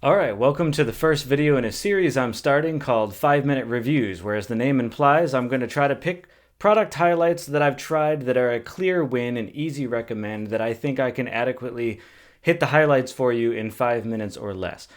Alright, welcome to the first video in a series I'm starting called 5-Minute Reviews, where as the name implies, I'm going to try to pick product highlights that I've tried that are a clear win and easy recommend that I think I can adequately hit the highlights for you in 5 minutes or less.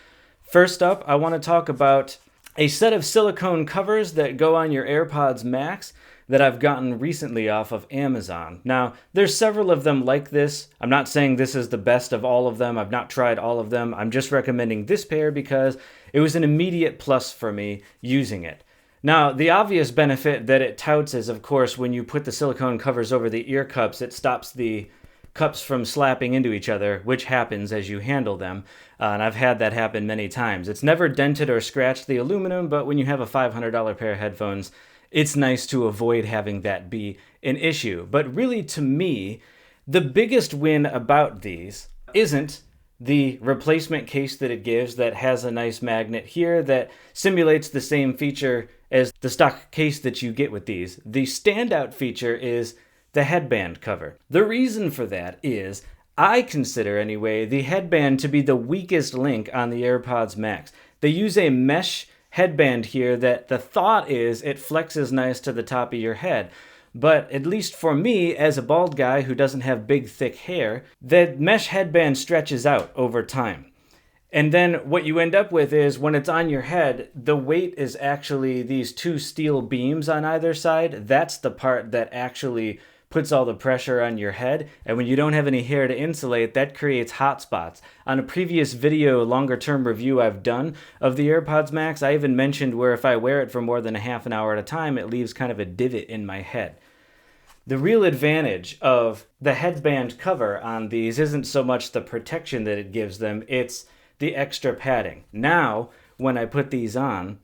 First up, I want to talk about a set of silicone covers that go on your AirPods Max that I've gotten recently off of Amazon. Now, there's several of them like this. I'm not saying this is the best of all of them. I've not tried all of them. I'm just recommending this pair because it was an immediate plus for me using it. Now, the obvious benefit that it touts is, of course, when you put the silicone covers over the ear cups, it stops the cups from slapping into each other, which happens as you handle them. And I've had that happen many times. It's never dented or scratched the aluminum, but when you have a $500 pair of headphones, it's nice to avoid having that be an issue. But really, to me, the biggest win about these isn't the replacement case that it gives that has a nice magnet here that simulates the same feature as the stock case that you get with these. The standout feature is the headband cover. The reason for that is I consider, anyway, the headband to be the weakest link on the AirPods Max. They use a mesh headband here that the thought is it flexes nice to the top of your head. But at least for me, as a bald guy who doesn't have big, thick hair, the mesh headband stretches out over time. And then what you end up with is when it's on your head, the weight is actually these two steel beams on either side. That's the part that actually puts all the pressure on your head, and when you don't have any hair to insulate, that creates hot spots. On a previous video, longer term review I've done of the AirPods Max, I even mentioned where if I wear it for more than a half an hour at a time, it leaves kind of a divot in my head. The real advantage of the headband cover on these isn't so much the protection that it gives them, it's the extra padding. Now, when I put these on,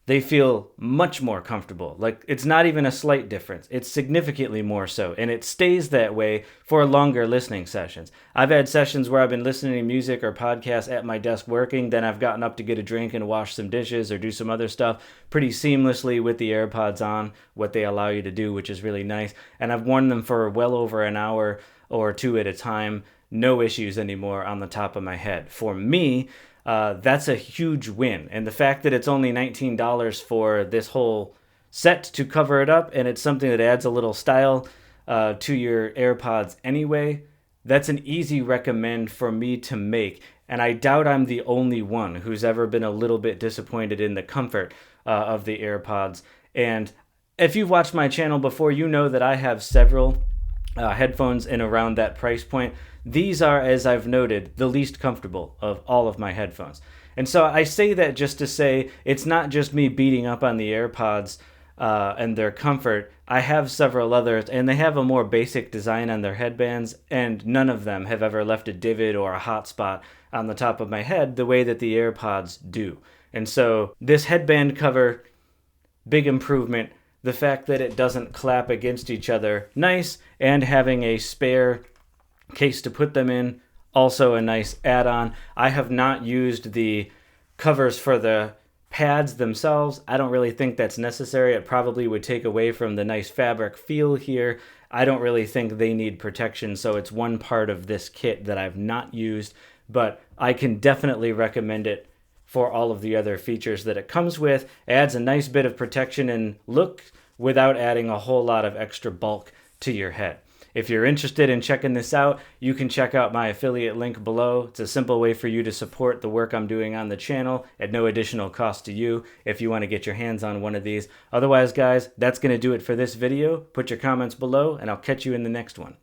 they feel much more comfortable. Like, it's not even a slight difference. It's significantly more so, and it stays that way for longer listening sessions. I've had sessions where I've been listening to music or podcasts at my desk working, then I've gotten up to get a drink and wash some dishes or do some other stuff pretty seamlessly with the AirPods on, what they allow you to do, which is really nice. And I've worn them for well over an hour or two at a time. No issues anymore on the top of my head. For me, that's a huge win. And the fact that it's only $19 for this whole set to cover it up, and it's something that adds a little style to your AirPods anyway, that's an easy recommend for me to make. And I doubt I'm the only one who's ever been a little bit disappointed in the comfort of the AirPods. And if you've watched my channel before, you know that I have several headphones in around that price point. These are, as I've noted, the least comfortable of all of my headphones. And so I say that just to say it's not just me beating up on the AirPods and their comfort. I have several others, and they have a more basic design on their headbands, and none of them have ever left a divot or a hot spot on the top of my head the way that the AirPods do. And so this headband cover, big improvement. The fact that it doesn't clap against each other, nice, and having a spare case to put them in, also a nice add-on. I have not used the covers for the pads themselves. I don't really think that's necessary. It probably would take away from the nice fabric feel here. I don't really think they need protection, so it's one part of this kit that I've not used, but I can definitely recommend it for all of the other features that it comes with. It adds a nice bit of protection and look without adding a whole lot of extra bulk to your head. If you're interested in checking this out, you can check out my affiliate link below. It's a simple way for you to support the work I'm doing on the channel at no additional cost to you if you want to get your hands on one of these. Otherwise, guys, that's going to do it for this video. Put your comments below, and I'll catch you in the next one.